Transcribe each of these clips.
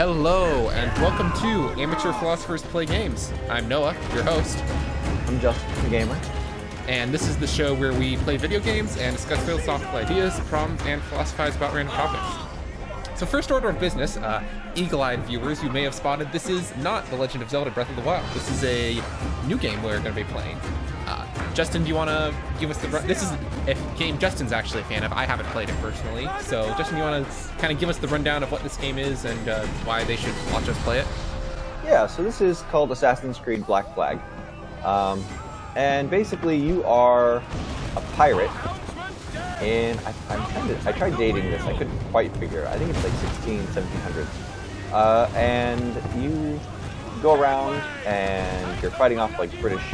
Hello, and welcome to Amateur Philosophers Play Games. I'm Noah, your host. I'm Justin, the gamer. And this is the show where we play video games and discuss philosophical ideas, problems, and philosophize about random topics. So first order of business, eagle-eyed viewers, you may have spotted this is not The Legend of Zelda Breath of the Wild. This is a new game we're going to be playing. Justin, do you want to give us the... This is a game Justin's actually a fan of. I haven't played it personally. So, Justin, you want to kind of give us the rundown of what this game is and why they should watch us play it? Yeah, so this is called Assassin's Creed Black Flag. And basically you are a pirate. And I tried dating this. I couldn't quite figure it. I think it's like 1700s. And you go around and you're fighting off like British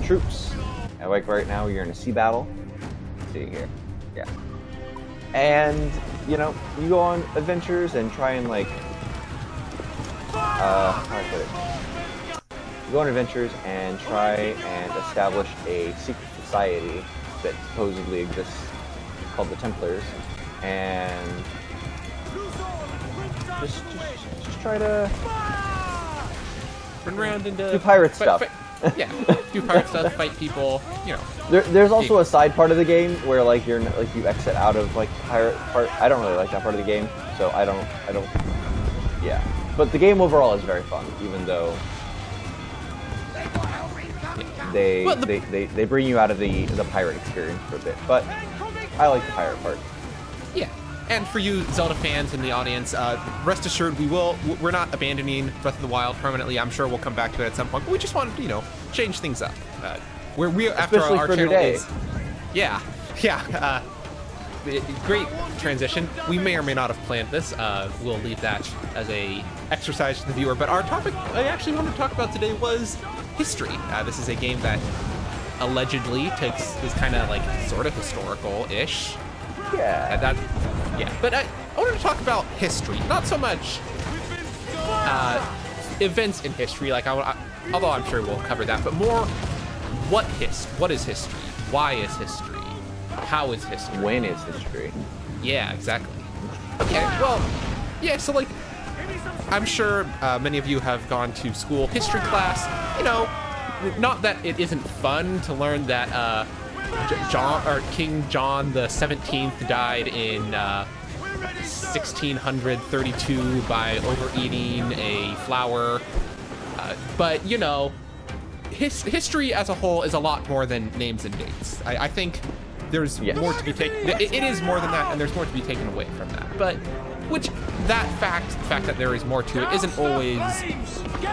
troops. And like right now you're in a sea battle. Let's see here. Yeah. And, you know, you go on adventures and try and like how do I put it? You go on adventures and try and establish a secret society that supposedly exists called the Templars, and just try to Run around and do pirate stuff. Yeah, do pirate stuff, fight people, you know. There's also a side part of the game where like you exit out of like the pirate part. I don't really like that part of the game, so I don't. Yeah, but the game overall is very fun, even though they bring you out of the pirate experience for a bit. But I like the pirate part. Yeah. And for you Zelda fans in the audience, rest assured we're not abandoning Breath of the Wild permanently. I'm sure we'll come back to it at some point, but we just wanted to, change things up. We're after especially our for channel today. is... Yeah. Great transition. We may or may not have planned this. We'll leave that as a exercise to the viewer, but our topic I actually wanted to talk about today was history. This is a game that allegedly is kind of like sort of historical-ish. Yeah. But I wanted to talk about history, not so much events in history, although I'm sure we'll cover that, but more what is history? Why is history? How is history? When is history? Yeah, exactly. Okay, well, yeah, so I'm sure many of you have gone to school history class. Not that it isn't fun to learn that King John the 17th died in 1632 by overeating a flower. But history as a whole is a lot more than names and dates. I think there's more to be taken. It is more than that, and there's more to be taken away from that. But the fact that there is more to it, isn't always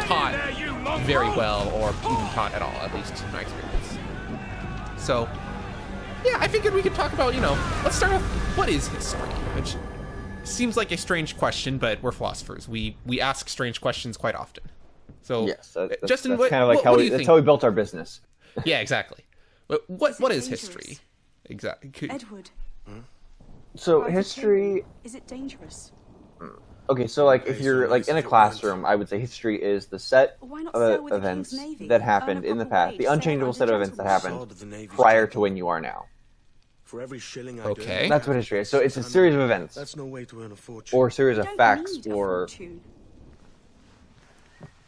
taught very well, or even taught at all, at least in my experience. So, yeah, I figured we could talk about, let's start off, what is history? Which seems like a strange question, but we're philosophers. We ask strange questions quite often. So, yes, Justin, that's kind of like how we built our business. Yeah, exactly. What is history? Exactly. Edward. So history. Is it dangerous? Okay, so if you're in a classroom, I would say history is the set of events that happened in the past, the unchangeable set of events that happened prior to when you are now. Okay. That's what history is. So it's a series of events, or a series of facts, or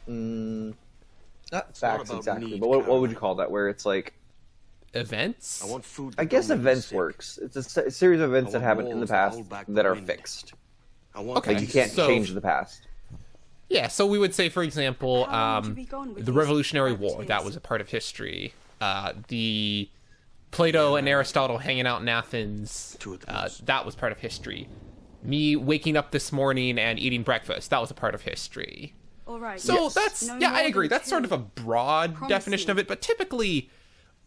not facts exactly, but what would you call that? Where it's like events? I guess events works. It's a series of events that happened in the past that are fixed. Okay, you can't change the past. Yeah, so we would say, for example, the Revolutionary War, that was a part of history. The Plato and Aristotle hanging out in Athens, that was part of history. Me waking up this morning and eating breakfast, that was a part of history. All right. So that's, I agree. That's sort of a broad definition of it, but typically,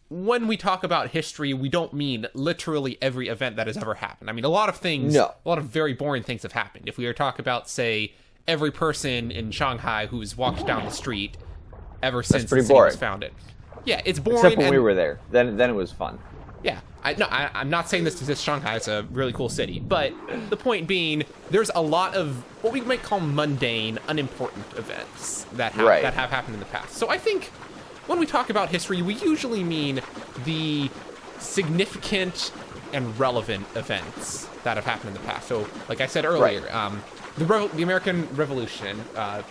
when we talk about history, we don't mean literally every event that has ever happened. I mean, a lot of things, a lot of very boring things have happened. If we were to talk about, say, every person in Shanghai who's walked down the street ever since the city was founded. Yeah, it's boring. Except when we were there. Then it was fun. Yeah, I'm not saying this because it's Shanghai. It's a really cool city. But the point being, there's a lot of what we might call mundane, unimportant events that have happened in the past. So I think when we talk about history, we usually mean the significant and relevant events that have happened in the past. So, like I said earlier, the American Revolution,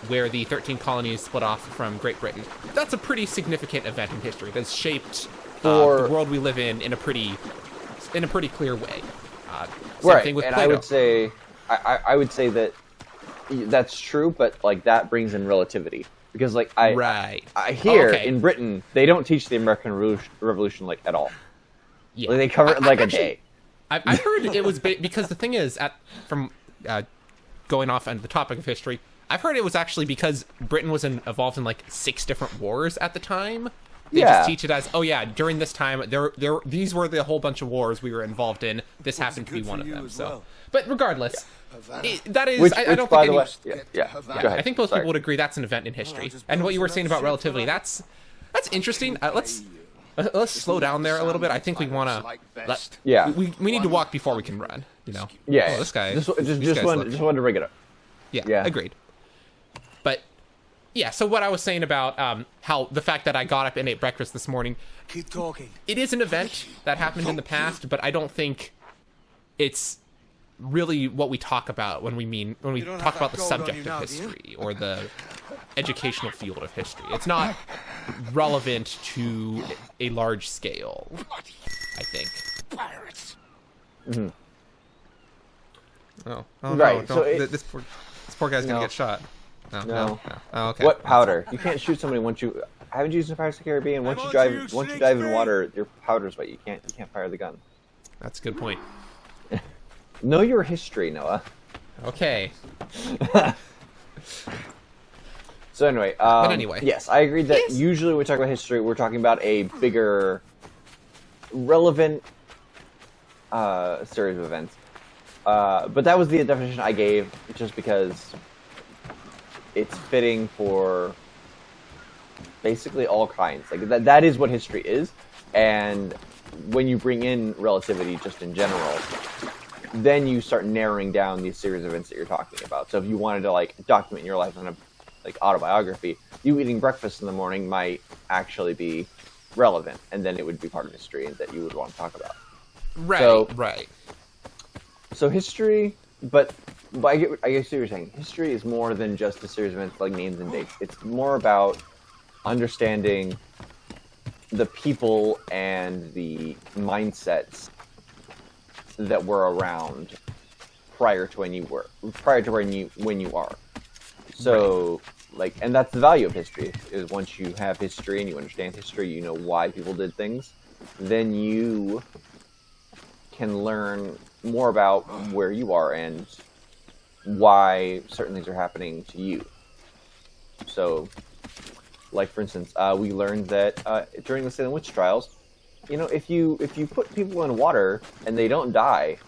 where the 13 colonies split off from Great Britain. That's a pretty significant event in history that's shaped the world we live in a pretty clear way. Same thing with and Plato. I would say that that's true, but like that brings in relativity because like I hear in Britain they don't teach the American Revolution like at all. Yeah. Like, they cover it like a day. I've heard it was because the thing is, from going off on the topic of history, I've heard it was actually because Britain was involved in like 6 different wars at the time. They just teach it as, during this time, these were the whole bunch of wars we were involved in. This happened to be one of them. So, but regardless, that is, I don't think I think most people would agree that's an event in history. And what you were saying about relativity, that's interesting. Let's slow down there a little bit. I think we want to. We need to walk before we can run. You know. Yeah. Oh, this guy. Just wanted to bring it up. Yeah. Agreed. But yeah. So what I was saying about how the fact that I got up and ate breakfast this morning. Keep talking. It is an event that happened in the past, but I don't think it's really what we talk about when we talk about the subject of history or the educational field of history. It's not relevant to a large scale, I think. Pirates. Mm-hmm. Oh right. No, this poor guy's gonna get shot. No. Oh, okay. What powder? You can't shoot somebody once you haven't you used in Pirates of the Caribbean. Once you dive in water, your powder's wet. You can't fire the gun. That's a good point. Know your history, Noah. Okay. So anyway, but anyway, yes, I agree that usually when we talk about history, we're talking about a bigger, relevant series of events. But that was the definition I gave, just because it's fitting for basically all kinds. Like that is what history is, and when you bring in relativity, just in general, then you start narrowing down these series of events that you're talking about. So if you wanted to like document your life in a like autobiography, you eating breakfast in the morning might actually be relevant, and then it would be part of history that you would want to talk about. Right. So history, but I guess what you're saying. History is more than just a series of events like names and dates. It's more about understanding the people and the mindsets that were around prior to when you are. So, like, and that's the value of history, is once you have history and you understand history, you know why people did things, then you can learn more about where you are and why certain things are happening to you. So, like, for instance, we learned that during the Salem witch trials, you know, if you put people in water and they don't die,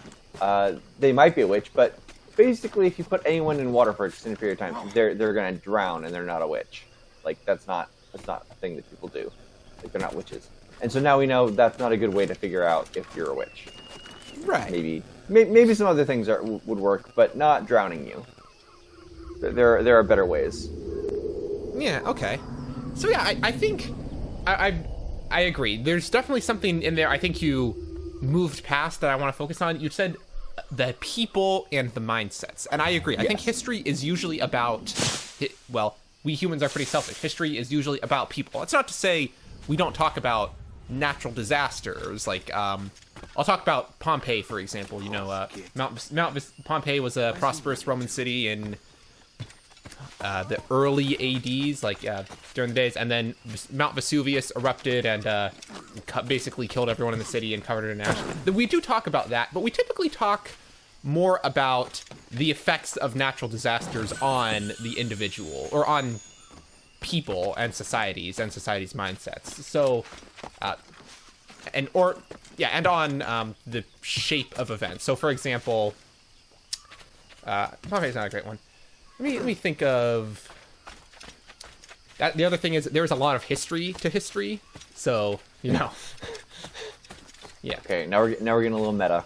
they might be a witch, but basically, if you put anyone in water for an extended period of time, they're going to drown and they're not a witch. Like, that's not a thing that people do. Like, they're not witches. And so now we know that's not a good way to figure out if you're a witch. Right. Maybe some other things would work, but not drowning you. There are better ways. Yeah. Okay. So yeah, I think I agree. There's definitely something in there. I think you moved past that I want to focus on. You said the people and the mindsets, and I agree. Yes. I think history is usually about, well, we humans are pretty selfish. History is usually about people. It's not to say we don't talk about natural disasters. Like, I'll talk about Pompeii, for example. You know, Pompeii was a prosperous Roman city in the early ADs, like during the days, and then Mount Vesuvius erupted and basically killed everyone in the city and covered it in ash. We do talk about that, but we typically talk more about the effects of natural disasters on the individual, or on people and societies mindsets. So, and on the shape of events. So, for example, Pompeii's not a great one. Let me think of that. The other thing is there's a lot of history to history, so you know. Yeah. Okay, now we're getting a little meta.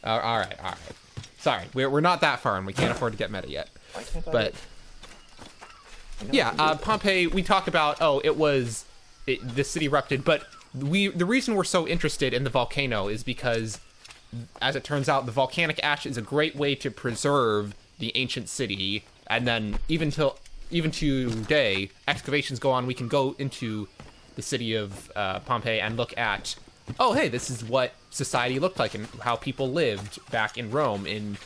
All right. Sorry, we're not that far, and we can't afford to get meta yet. Why can't I? But yeah, Pompeii. We talk about the city erupted, but the reason we're so interested in the volcano is because, as it turns out, the volcanic ash is a great way to preserve the ancient city, and then even today, excavations go on. We can go into the city of Pompeii and look at, oh, hey, this is what society looked like and how people lived back in Rome in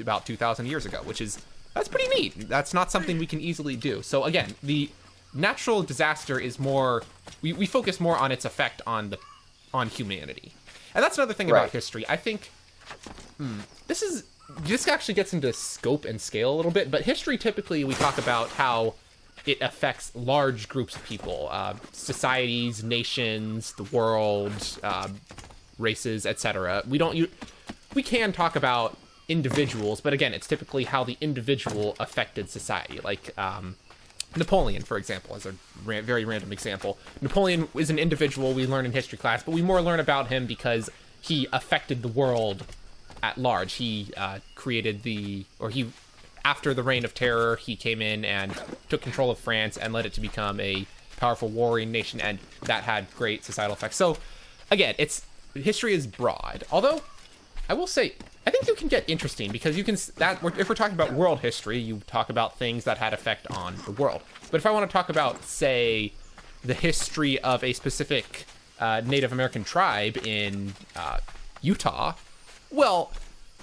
about 2,000 years ago, that's pretty neat. That's not something we can easily do. So again, the natural disaster is more, we focus more on its effect on humanity. And that's another thing about history. I think this actually gets into scope and scale a little bit, but history, typically we talk about how it affects large groups of people, societies, nations, the world, races, etc. We can talk about individuals, but again, it's typically how the individual affected society. Like Napoleon, for example, is a very random example. Napoleon is an individual we learn in history class, but we more learn about him because he affected the world at large. He after the Reign of Terror, he came in and took control of France and led it to become a powerful warring nation, and that had great societal effects. So, again, history is broad. Although, I will say, I think you can get interesting because if we're talking about world history, you talk about things that had effect on the world. But if I want to talk about, say, the history of a specific Native American tribe in Utah, well,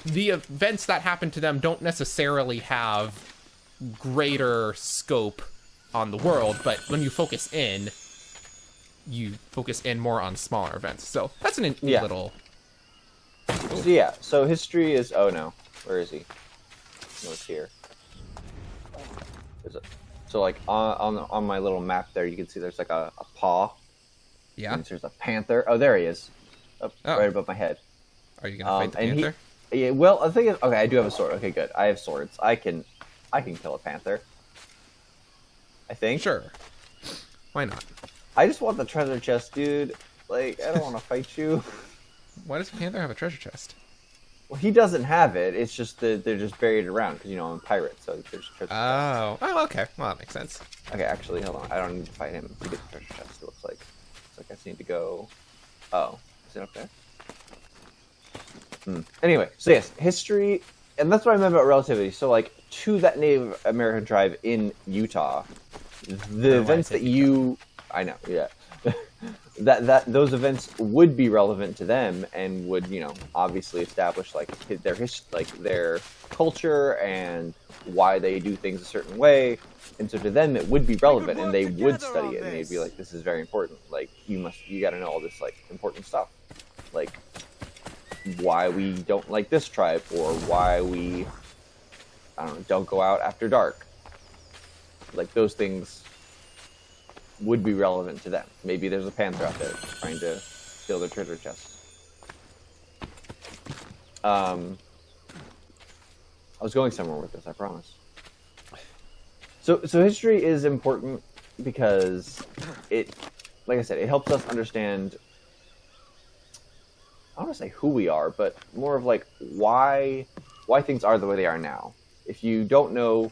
the events that happen to them don't necessarily have greater scope on the world, but when you focus in more on smaller events. So that's an little... So history is... Oh, no. Where is he? No, it's here. So, like, on my little map there, you can see there's, like, a paw. Yeah. And there's a panther. Oh, there he is. Right above my head. Are you going to fight the panther? Yeah, well, the thing is... Okay, I do have a sword. Okay, good. I have swords. I can kill a panther. I think. Sure. Why not? I just want the treasure chest, dude. Like, I don't want to fight you. Why does a panther have a treasure chest? Well, he doesn't have it. It's just that they're just buried around because, I'm a pirate, so there's treasure chest. Oh, okay. Well, that makes sense. Okay, actually, hold on. I don't need to fight him to get the treasure chest, it looks like. It's like I just need to go... Oh, is it up there? Anyway, so yes, history... And that's what I meant about relativity. So, like, to that Native American tribe in Utah, the events that you... I know, yeah. that those events would be relevant to them and would, obviously establish, like, their culture and why they do things a certain way. And so to them, it would be relevant, and they would study it, and they'd be like, this is very important. Like, you got to know all this, like, important stuff. Like, why we don't like this tribe, or why we, don't go out after dark. Like, those things would be relevant to them. Maybe there's a panther out there trying to steal their treasure chest. I was going somewhere with this, I promise. So history is important because it, like I said, it helps us understand, I don't want to say who we are, but more of like why things are the way they are now. If you don't know,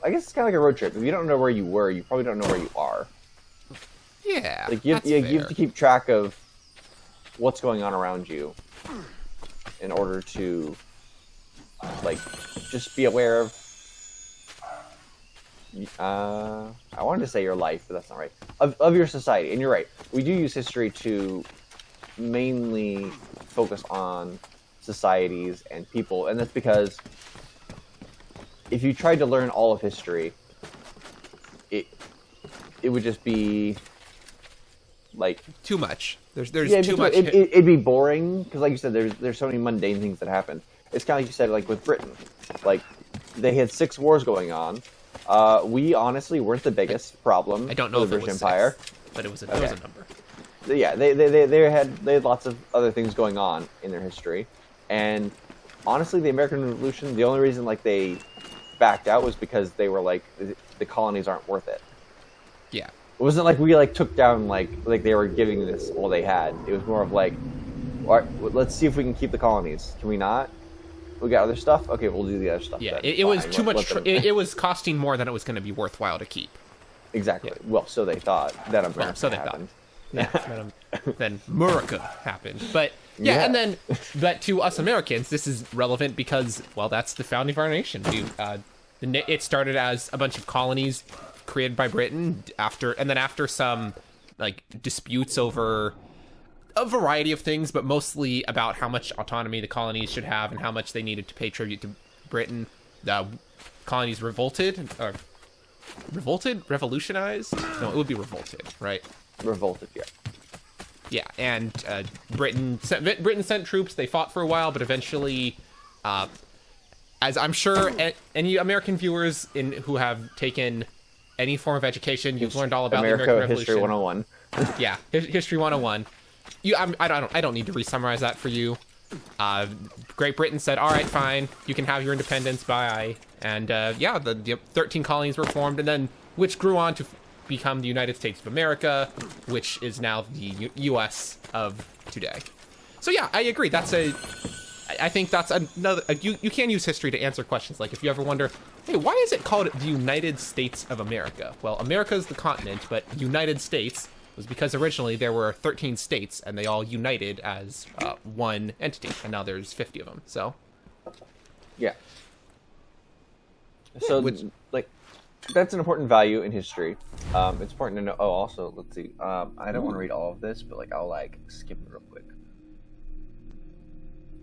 I guess it's kind of like a road trip. If you don't know where you were, you probably don't know where you are. Yeah, like you have to keep track of what's going on around you in order to, like, just be aware of. I wanted to say your life, but that's not right. Of your society, and you're right. We do use history to mainly focus on societies and people, and that's because if you tried to learn all of history, it would just be like too much. There's too much. It'd be boring because, like you said, there's so many mundane things that happen. It's kind of like you said, like with Britain, like they had 6 wars going on. We honestly weren't the biggest problem. I don't know for the if it British was Empire, 6, but it was a number. Yeah, they had lots of other things going on in their history, and honestly, the American Revolution, the only reason like they backed out was because they were like the colonies aren't worth it. Yeah, it wasn't like we like took down like they were giving this all they had. It was more of like, all right, let's see if we can keep the colonies. Can we not? We got other stuff. Okay, we'll do the other stuff. Yeah, it was too much. It was costing more than it was going to be worthwhile to keep. Exactly. Yeah. Well, so they thought that so they thought. then Murica happened. But yeah, and then but to us Americans, this is relevant because, well, that's the founding of our nation. It started as a bunch of colonies created by Britain after some like disputes over a variety of things, but mostly about how much autonomy the colonies should have and how much they needed to pay tribute to Britain. The colonies revolutionized? No, it would be revolted, right? Revolted, yeah. Yeah, and Britain sent troops. They fought for a while, but eventually, as I'm sure any American viewers who have taken any form of education, you've learned all about the American Revolution. History 101. Yeah, History 101. I don't need to re-summarize that for you. Great Britain said, all right, fine, you can have your independence, bye. And the 13 colonies were formed, and then which grew on to become the United States of America, which is now the U.S. of today. So yeah, I agree. I think that's another. You can use history to answer questions like if you ever wonder, hey, why is it called the United States of America? Well, America is the continent, but United States was because originally there were 13 states and they all united as one entity, and now there's 50 of them. So yeah. So that's an important value in history. It's important to know. Oh, also, let's see. I don't want to read all of this, but I'll skip it real quick.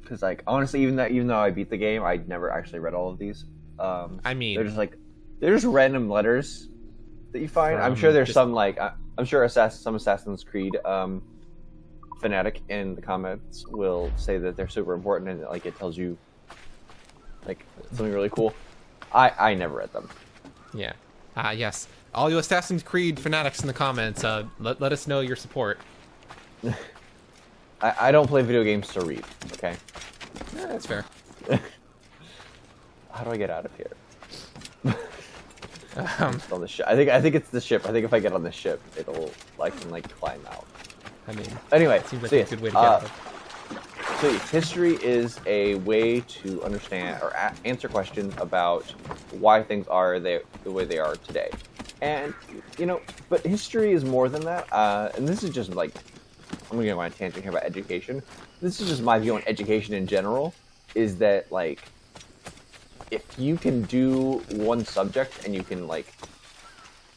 Because honestly, even though I beat the game, I never actually read all of these. They're just random letters that you find. I'm sure there's some I'm sure some Assassin's Creed fanatic in the comments will say that they're super important and it tells you something really cool. I never read them. Yeah. Yes. All you Assassin's Creed fanatics in the comments, let us know your support. I don't play video games to read, okay? Yeah, that's fair. How do I get out of here? On the ship. I think it's the ship. I think if I get on the ship, I can climb out. I mean, anyway, it seems like a good way to get out. So history is a way to understand or answer questions about why things are the way they are today. And, but history is more than that. And this is just I'm going to go on a tangent here about education. This is just my view on education in general, is that, if you can do one subject and you can,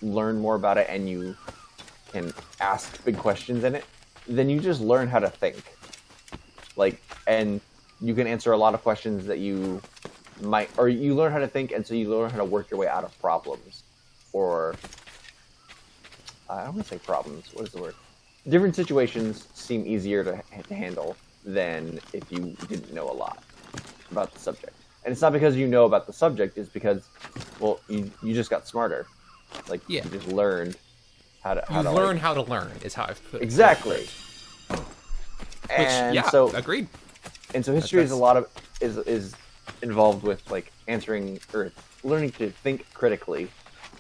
learn more about it and you can ask big questions in it, then you just learn how to think. And you can answer a lot of questions that you learn how to think, and so you learn how to work your way out of problems. Or, I don't want to say problems, what is the word? Different situations seem easier to handle than if you didn't know a lot about the subject. And it's not because you know about the subject, it's because, well, you just got smarter. You just learned how to learn how to learn is how I've put it. Exactly. Agreed. And so history is a lot of is involved with answering or learning to think critically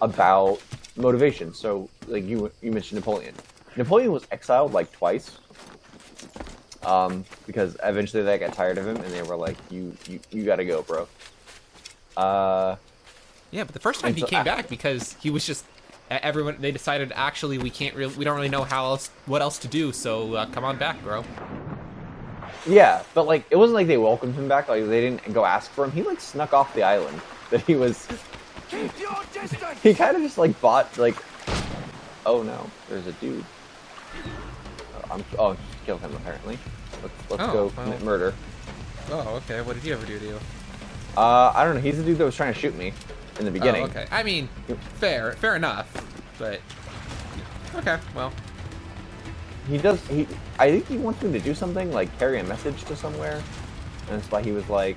about motivation. So you mentioned Napoleon. Napoleon was exiled twice. Because eventually they got tired of him and they were like, you gotta go, bro. Yeah, but the first time he came back because he was just they decided actually we don't really know what else to do, so come on back, bro. Yeah, but it wasn't like they welcomed him back. They didn't go ask for him. He snuck off the island. That he was. Keep your distance. He kind of just bought oh no, there's a dude. Killed him apparently. Let's go commit murder. Oh, okay. What did he ever do to you? I don't know. He's the dude that was trying to shoot me in the beginning. Oh, okay. I mean, fair enough, but okay, well. I think he wants me to do something, carry a message to somewhere, and that's why he was like,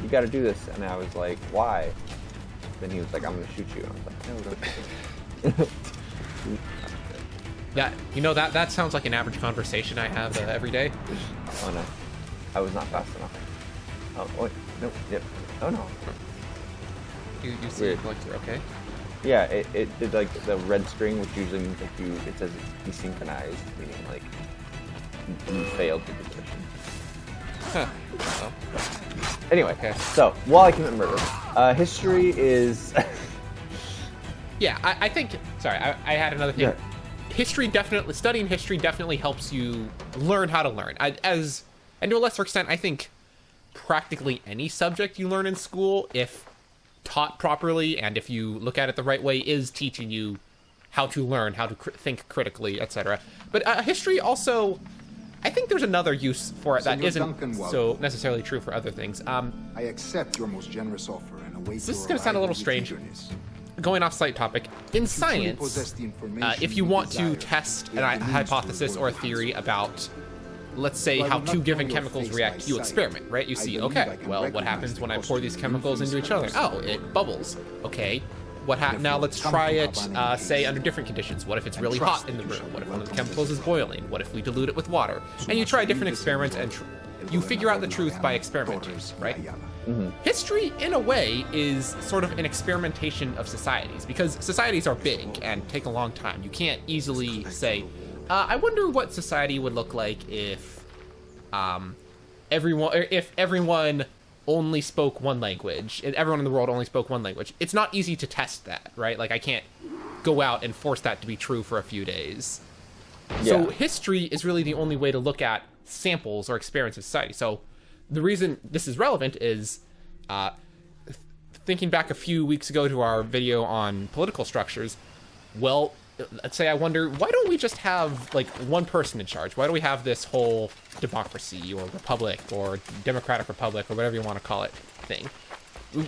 you gotta do this, and I was like, why? Then he was like, I'm gonna shoot you, and I was like, no, don't shoot me. That sounds like an average conversation I have every day. Oh no, I was not fast enough. Oh wait, no, yep. Oh no. You see it you're okay? Yeah, it did the red string, which usually means it says it's desynchronized, meaning you failed the position. Huh. Well. Anyway, okay. So while I commit murder, history is. Yeah, I think. Sorry, I had another thing. studying history definitely helps you learn how to learn. And to a lesser extent, I think practically any subject you learn in school, if taught properly and if you look at it the right way, is teaching you how to learn, how to think critically, etc. But history also, I think there's another use for it that Senor isn't Duncan, so necessarily true for other things. I accept your most generous offer and await This is your going to sound a little arrival with strange. eagerness. Going off site topic, in If you truly science, possess the information if you want to desire, test you a have the means to hypothesis or a avoid theory about, let's say, Well, I how will two not given know your chemicals face react, by you sight. experiment, right? You I see, believe I okay, can well, what recognize happens the when I cost pour of these the chemicals into each other? Oh, it bubbles. Okay. Now let's try it, say, under different conditions. What if it's really hot in the room? What if one of the chemicals is boiling? What if we dilute it with water? And you try different experiments, and you figure out the truth by experimenting, right? History, in a way, is sort of an experimentation of societies, because societies are big and take a long time. You can't easily say, I wonder what society would look like if everyone only spoke one language, and everyone in the world only spoke one language. It's not easy to test that, right? Like, I can't go out and force that to be true for a few days. So history is really the only way to look at samples or experiments of society. So the reason this is relevant is thinking back a few weeks ago to our video on political structures. Well, let's say I wonder, why don't we just have like one person in charge? Why do we have this whole democracy or republic or democratic republic or whatever you want to call it thing?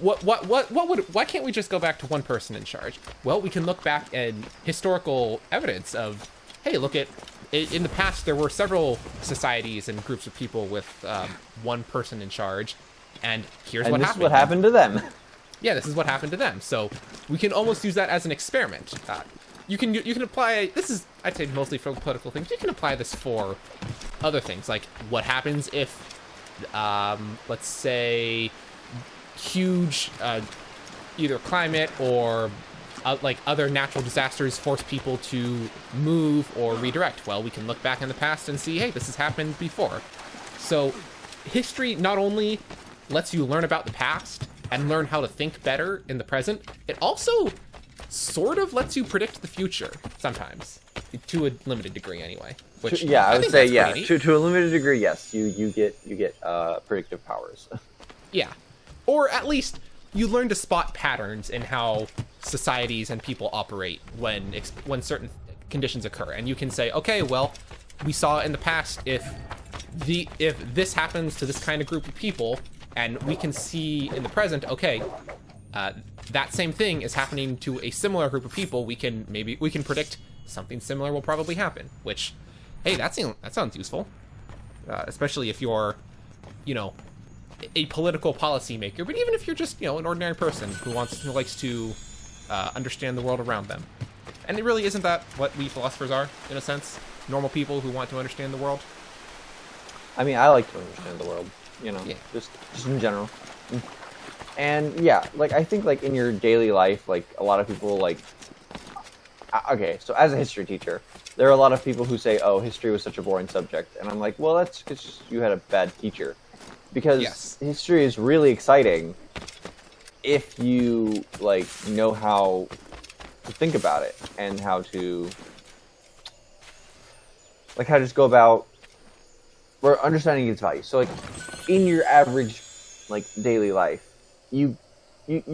Why can't we just go back to one person in charge? Well, we can look back at historical evidence of, hey, look at, in the past there were several societies and groups of people with one person in charge, and here's what happened. This is what happened to them. Yeah, this is what happened to them. So we can almost use that as an experiment. You can apply, this is, I'd say, mostly for political things. You can apply this for other things, like what happens if, let's say, huge either climate or like other natural disasters force people to move or redirect. Well, we can look back in the past and see, hey, this has happened before. So history not only lets you learn about the past and learn how to think better in the present, it also sort of lets you predict the future sometimes, to a limited degree anyway. Which I would think say that's yeah, pretty neat. to a limited degree, yes, you get predictive powers. Yeah, or at least you learn to spot patterns in how societies and people operate when certain conditions occur, and you can say, okay, well, we saw in the past if this happens to this kind of group of people, and we can see in the present, okay, that same thing is happening to a similar group of people. We can predict something similar will probably happen. Which, hey, that sounds useful, especially if you're, a political policymaker. But even if you're just, an ordinary person who likes to understand the world around them. And it really isn't that what we philosophers are, in a sense? Normal people who want to understand the world. I mean, I like to understand the world, just in general. And yeah, like I think like in your daily life, like a lot of people like, okay, so as a history teacher, there are a lot of people who say, oh, history was such a boring subject. And I'm like, well, that's because you had a bad teacher. Because history is really exciting if you like know how to think about it and how to just go about understanding its value. So like in your average like daily life, you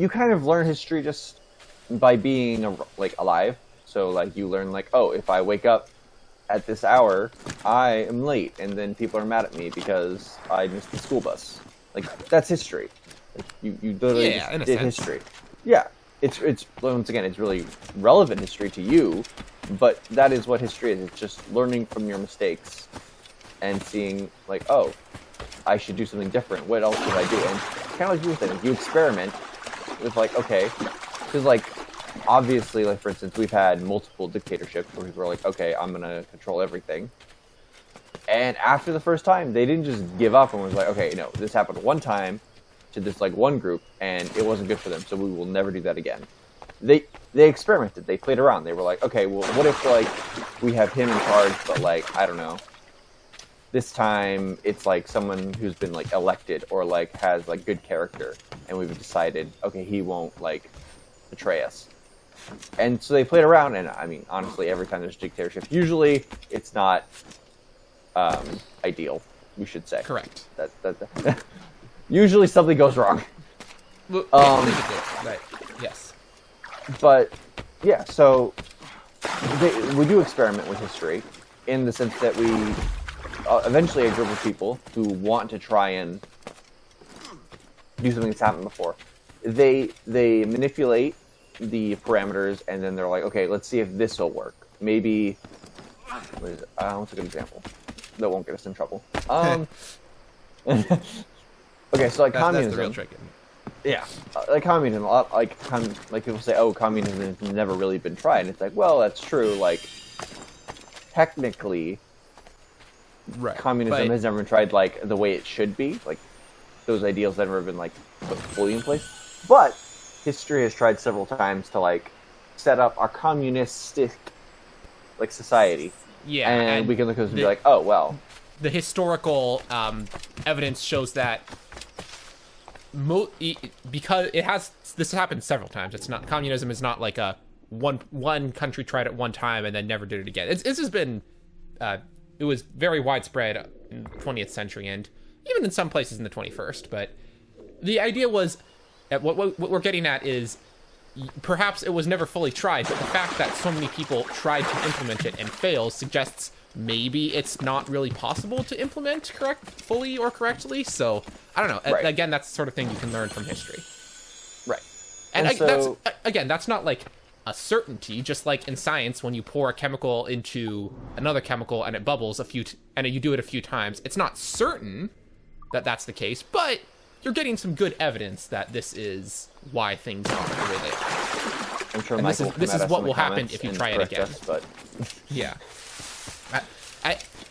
kind of learn history just by being alive. So like you learn like, oh, if I wake up at this hour, I am late, and then people are mad at me because I missed the school bus. Like that's history. Like, you literally did history. Yeah, it's once again, it's really relevant history to you, but that is what history is. It's just learning from your mistakes and seeing like, oh, I should do something different. What else should I do? And kind of like you were saying, you experiment with like, okay, because like obviously, like for instance, we've had multiple dictatorships where people are like, okay, I'm gonna control everything. And after the first time, they didn't just give up and was like, okay, no, this happened one time to this like one group, and it wasn't good for them, so we will never do that again. They experimented, they played around. They were like, okay, well, what if like we have him in charge, but like I don't know, this time it's like someone who's been like elected or like has like good character, and we've decided, okay, he won't like betray us. And so they played around, and I mean, honestly, every time there's a dictatorship, usually it's not ideal, we should say. Correct. Usually something goes wrong. Well, yeah, right. Yes. But, yeah, so we do experiment with history in the sense that we, eventually a group of people who want to try and do something that's happened before, they manipulate the parameters, and then they're like, okay, let's see if this will work. Maybe, what's a good example that won't get us in trouble? Okay, so like communism. That's the real trick. Yeah, like communism. A lot like people say, oh, communism has never really been tried. And it's like, well, that's true. Like, technically, right. Communism has never been tried like the way it should be. Like, those ideals have never been like put fully in place. But history has tried several times to like set up our communistic like society. Yeah, and we can look at this and be like, oh well. The historical evidence shows that because this has happened several times. It's not, communism is not like a one country tried it one time and then never did it again. This has been it was very widespread in the 20th century and even in some places in the 21st. But the idea was, what we're getting at is, perhaps it was never fully tried, but the fact that so many people tried to implement it and failed suggests maybe it's not really possible to implement fully or correctly. So I don't know. Right. Again, that's the sort of thing you can learn from history. Right. And so, that's not like a certainty. Just like in science, when you pour a chemical into another chemical and it bubbles and you do it a few times, it's not certain that that's the case, but you're getting some good evidence that this is why things are the way they are. I'm sure and Michael this is what will happen if you try it again. But yeah.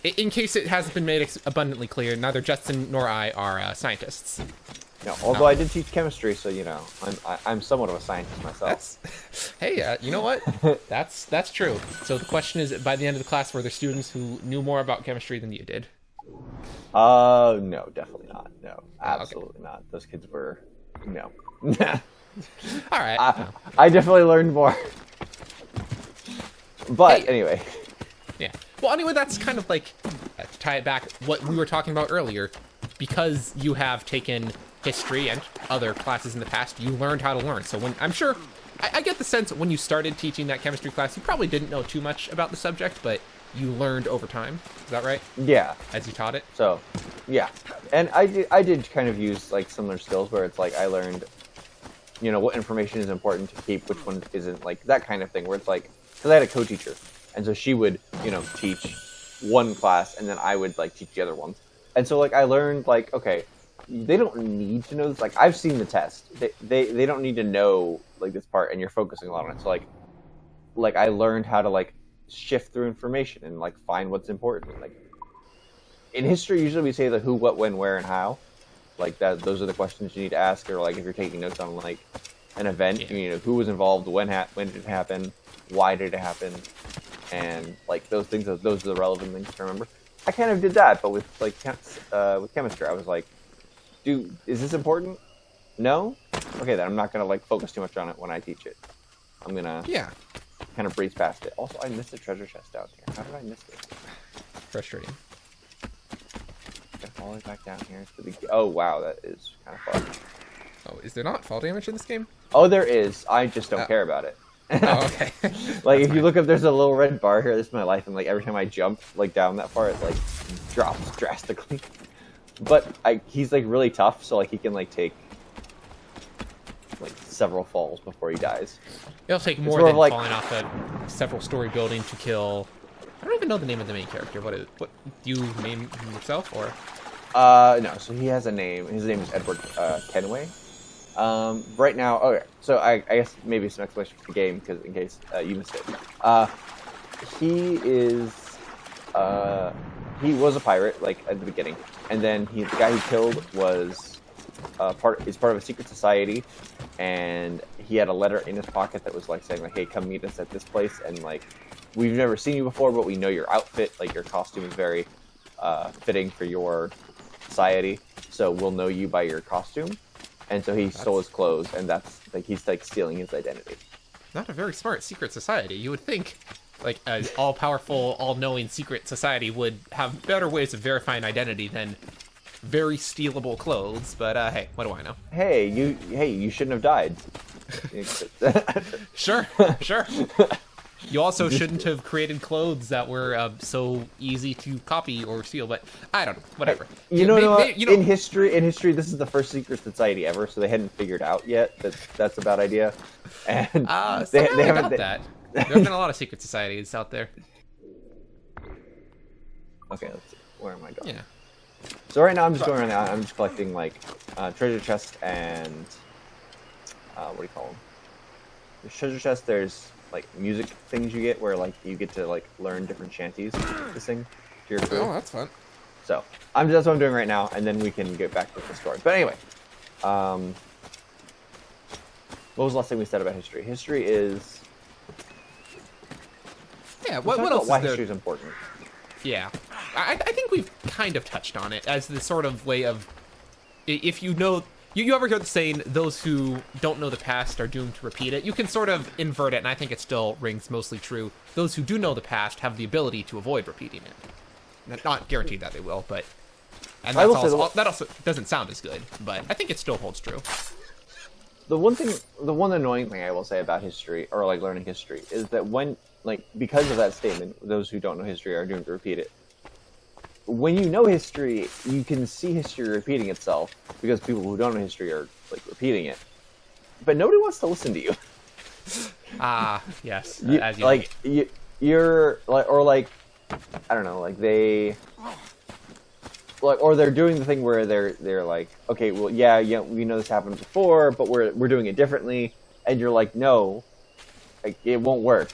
In case it hasn't been made abundantly clear, neither Justin nor I are scientists. No, although I did teach chemistry, so you know, I'm somewhat of a scientist myself. Hey, you know what? That's true. So the question is, by the end of the class, were there students who knew more about chemistry than you did? No, definitely not. No, absolutely not. Those kids were, no. All right. I definitely learned more. But anyway. Yeah. Well, anyway, that's kind of like, to tie it back, what we were talking about earlier. Because you have taken history and other classes in the past, you learned how to learn. So when I'm sure, I get the sense that when you started teaching that chemistry class, you probably didn't know too much about the subject, but you learned over time. Is that right? Yeah. As you taught it? So, yeah. And I did kind of use like similar skills where it's like I learned, you know, what information is important to keep, which one isn't, like that kind of thing, where it's like, because I had a co-teacher, and so she would, you know, teach one class, and then I would like teach the other ones. And so like I learned like, okay, they don't need to know this. Like I've seen the test. They don't need to know like this part, and you're focusing a lot on it. So like I learned how to like shift through information and like find what's important. Like in history, usually we say the who, what, when, where, and how. Like that, those are the questions you need to ask. Or like if you're taking notes on like an event, you know, who was involved, when did it happen, why did it happen, and like those things. Those are the relevant things to remember. I kind of did that, but with like with chemistry, I was like, is this important? No? Okay, then I'm not gonna like focus too much on it when I teach it. I'm gonna kind of breeze past it. Also, I missed a treasure chest out here. How did I miss this? Frustrating. All the way back down here. Oh wow, that is kind of far. Oh, is there not fall damage in this game? Oh, there is. I just don't care about it. Oh, okay. Like if you look up, there's a little red bar here. This is my life, and like every time I jump like down that far, it like drops drastically. But he's like really tough, so like he can like take like several falls before he dies. It'll take more than like falling off a several-story building to kill. I don't even know the name of the main character. What do you name him yourself or? No. So he has a name. His name is Edward Kenway. Right now, okay. So I guess maybe some explanation for the game, because in case you missed it. He was a pirate, like at the beginning, and then the guy he killed was part of a secret society, and he had a letter in his pocket that was like saying like, "Hey, come meet us at this place," and like, we've never seen you before, but we know your outfit, like your costume is very fitting for your society, so we'll know you by your costume. And so he stole his clothes, and that's like he's like stealing his identity. not a very smart secret society. You would think, like, an all-powerful, all-knowing secret society would have better ways of verifying identity than very stealable clothes. But hey, what do I know? Hey, you shouldn't have died. Sure. You also shouldn't have created clothes that were so easy to copy or steal. But I don't know. Whatever. You know, in history, this is the first secret society ever, so they hadn't figured out yet that that's a bad idea. And they haven't. That. There have been a lot of secret societies out there. Okay, let's see. Where am I going? Yeah. So right now I'm just going around. I'm just collecting like treasure chests and what do you call them? There's treasure chests. There's like music things you get where like you get to like learn different shanties to sing to your crew. Oh, that's fun. So that's what I'm doing right now, and then we can get back to the story. But anyway, what was the last thing we said about history? History is what else? Why is there? history is important. Yeah, I think we've kind of touched on it as the sort of way of, if you know. You ever hear the saying, those who don't know the past are doomed to repeat it? You can sort of invert it, and I think it still rings mostly true. Those who do know the past have the ability to avoid repeating it. Not guaranteed that they will, but... And that also doesn't sound as good, but I think it still holds true. The one annoying thing I will say about history, or like learning history, is that when, like, because of that statement, those who don't know history are doomed to repeat it, when you know history, you can see history repeating itself because people who don't know history are like repeating it, but nobody wants to listen to you. Yes. You're like, or like, I don't know, like they, like, or they're doing the thing where they're like, okay, well, yeah, we know this happened before, but we're doing it differently, and you're like, no, like it won't work,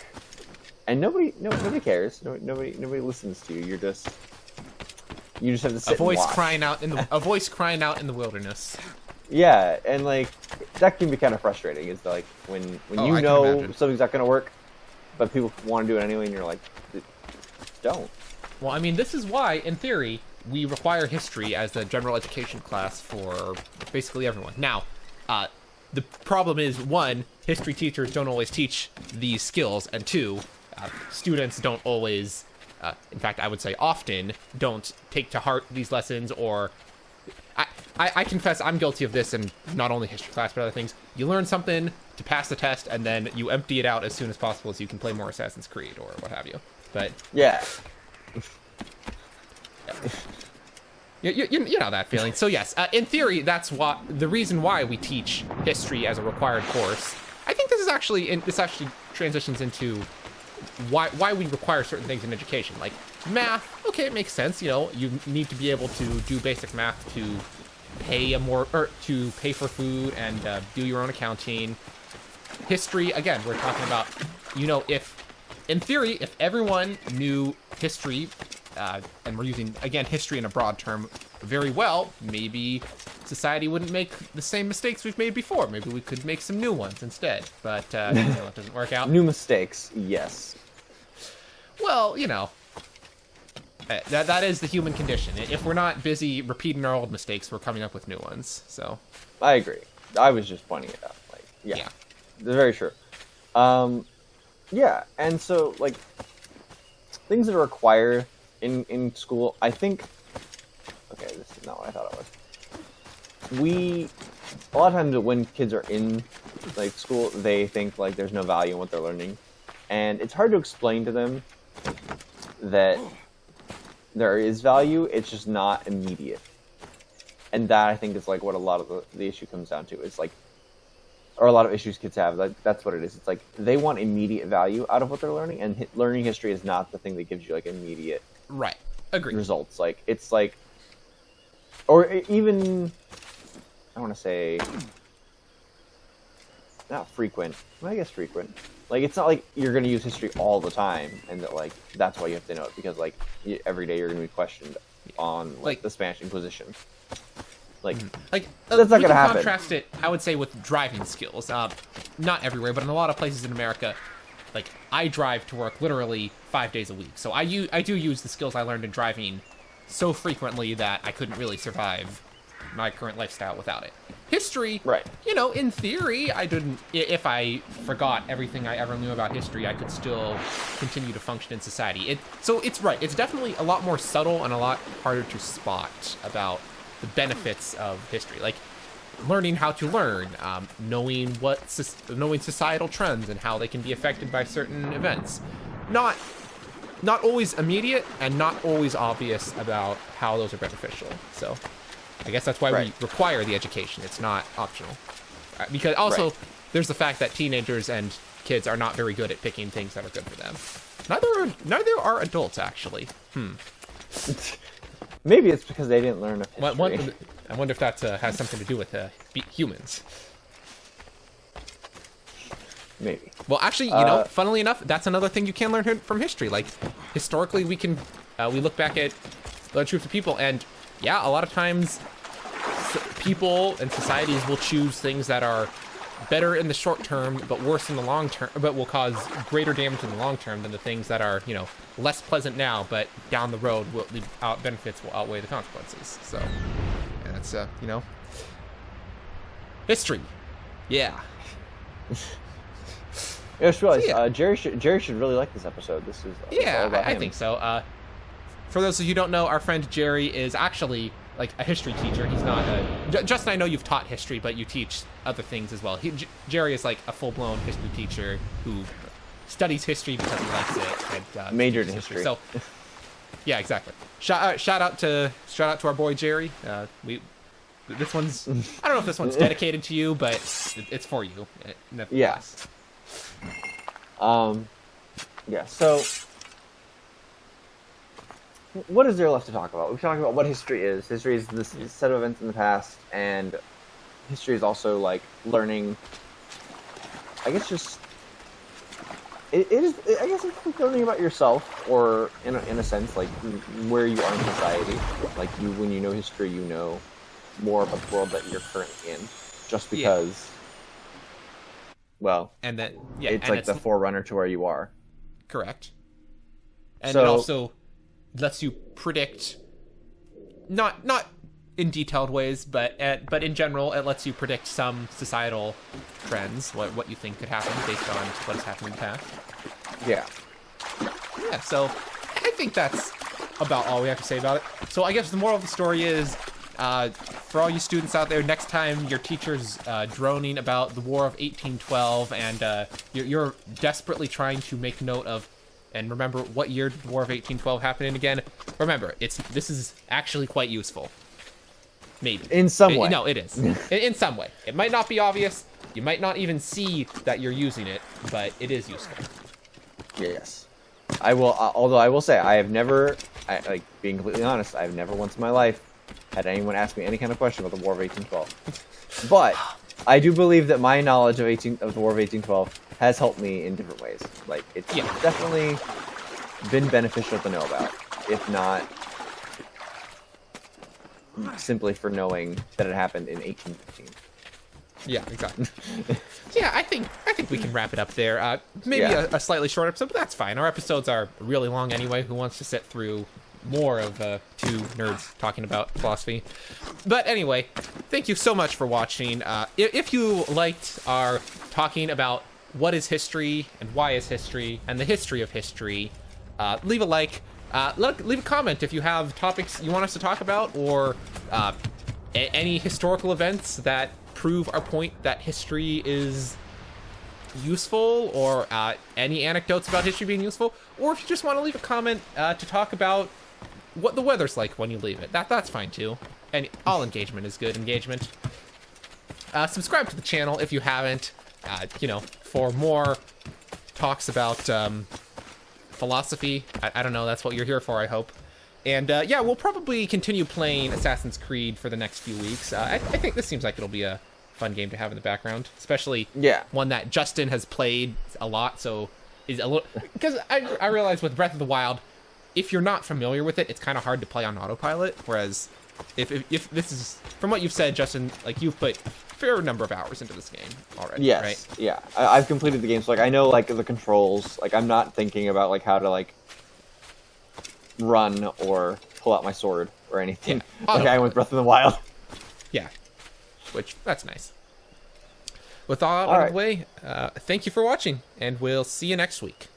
and nobody cares. Nobody listens to you. You just have to sit a voice and watch. a voice crying out in the wilderness. Yeah, and like that can be kind of frustrating. Is like when you know something's not going to work, but people want to do it anyway, and you're like, don't. Well, I mean, this is why, in theory, we require history as the general education class for basically everyone. Now, the problem is, one, history teachers don't always teach these skills, and two, students don't always. In fact, I would say often don't take to heart these lessons, or I confess I'm guilty of this, and not only history class but other things. You learn something to pass the test, and then you empty it out as soon as possible so you can play more Assassin's Creed or what have you. But yeah. You know that feeling. So yes, in theory, that's the reason why we teach history as a required course. I think this actually transitions into why we require certain things in education, like math. Okay, it makes sense. You know, you need to be able to do basic math to pay for food and do your own accounting. History, again, we're talking about, you know, if in theory, if everyone knew history, and we're using again history in a broad term very well, maybe society wouldn't make the same mistakes we've made before. Maybe we could make some new ones instead. But you know, it doesn't work out. New mistakes, yes. Well, you know, that is the human condition. If we're not busy repeating our old mistakes, we're coming up with new ones. So, I agree. I was just pointing it out. Like, yeah. They're very true. Yeah, and so like things that are required in school, I think. Okay, this is not what I thought it was. A lot of times when kids are in like school, they think like there's no value in what they're learning, and it's hard to explain to them that there is value. It's just not immediate, and that I think is like what a lot of the issue comes down to. It's like, or a lot of issues kids have. Like that's what it is. It's like they want immediate value out of what they're learning, and learning history is not the thing that gives you like immediate results. Like it's like. Or even, I want to say, not frequent. Well, I guess frequent. Like, it's not like you're going to use history all the time, and that, like, that's why you have to know it, because, like, every day you're going to be questioned on, like, the Spanish Inquisition. Like, that's not going to happen. Contrast it, I would say, with driving skills. Not everywhere, but in a lot of places in America, like, I drive to work literally 5 days a week. So I do use the skills I learned in driving so frequently that I couldn't really survive my current lifestyle without it. History, Right. you know, in theory, if I forgot everything I ever knew about history, I could still continue to function in society. So it's right. It's definitely a lot more subtle and a lot harder to spot about the benefits of history. Like, learning how to learn, knowing societal trends and how they can be affected by certain events. Not always immediate and not always obvious about how those are beneficial. So I guess that's why we require the education. It's not optional. Because also, there's the fact that teenagers and kids are not very good at picking things that are good for them. Neither are adults, actually. Maybe it's because they didn't learn enough history. I wonder if that has something to do with humans. Maybe. Well, actually, you know, funnily enough, that's another thing you can learn from history. Like, historically, we look back at the truth of people, and yeah, a lot of times people and societies will choose things that are better in the short term, but worse in the long term, but will cause greater damage in the long term than the things that are, you know, less pleasant now, but down the road, the benefits will outweigh the consequences. So, and that's, you know, history. Yeah. I just realized Jerry should really like this episode. This is all about I him. think so. For those of you who don't know, our friend Jerry is actually like a history teacher. He's not Justin, I know you've taught history, but you teach other things as well. Jerry is like a full-blown history teacher who studies history because he likes it. And, majored in history. So, yeah, exactly. Shout out to our boy Jerry. This one's I don't know if this one's dedicated to you, but it's for you. Yes. Yeah. So, what is there left to talk about? We've talked about what history is. History is this set of events in the past, and history is also like learning. I guess just it is. I guess it's like learning about yourself, or in a sense, like where you are in society. Like when you know history, you know more about the world that you're currently in. Just because, well, and that it's like the forerunner to where you are. Correct. And so, it also lets you predict, not in detailed ways, but in general, it lets you predict some societal trends, what you think could happen based on what has happened in the past. Yeah. Yeah, so I think that's about all we have to say about it. So I guess the moral of the story is, for all you students out there, next time your teacher's droning about the War of 1812 and you're desperately trying to make note of and remember what year the War of 1812 happened in again, remember, this is actually quite useful. Maybe. In some way. No, it is. in some way. It might not be obvious. You might not even see that you're using it, but it is useful. Yes. I will, although I will say, I have never, like, being completely honest, I've never once in my life had anyone ask me any kind of question about the War of 1812. But I do believe that my knowledge of the War of 1812 has helped me in different ways. Like, it's definitely been beneficial to know about, if not simply for knowing that it happened in 1815. Yeah, exactly. Yeah, I think we can wrap it up there. Maybe a slightly short episode, but that's fine. Our episodes are really long anyway. Who wants to sit through more of two nerds talking about philosophy? But anyway, thank you so much for watching. If you liked our talking about what is history and why is history and the history of history, leave a like. Leave a comment if you have topics you want us to talk about, or any historical events that prove our point that history is useful, or any anecdotes about history being useful, or if you just want to leave a comment to talk about what the weather's like when you leave it. That's fine too. And all engagement is good engagement. Subscribe to the channel if you haven't, for more talks about philosophy. I don't know, that's what you're here for, I hope. And yeah, we'll probably continue playing Assassin's Creed for the next few weeks. I think this seems like it'll be a fun game to have in the background, especially one that Justin has played a lot, so is a little, because I realize with Breath of the Wild, if you're not familiar with it, it's kind of hard to play on autopilot, whereas if this is, from what you've said, Justin, like, you've put a fair number of hours into this game already. Yes, right? Yeah, I've completed the game, so like I know like the controls. Like, I'm not thinking about like how to like run or pull out my sword or anything like I am with Breath of the Wild. Yeah, which that's nice. With all out All of right. the way, thank you for watching, and we'll see you next week.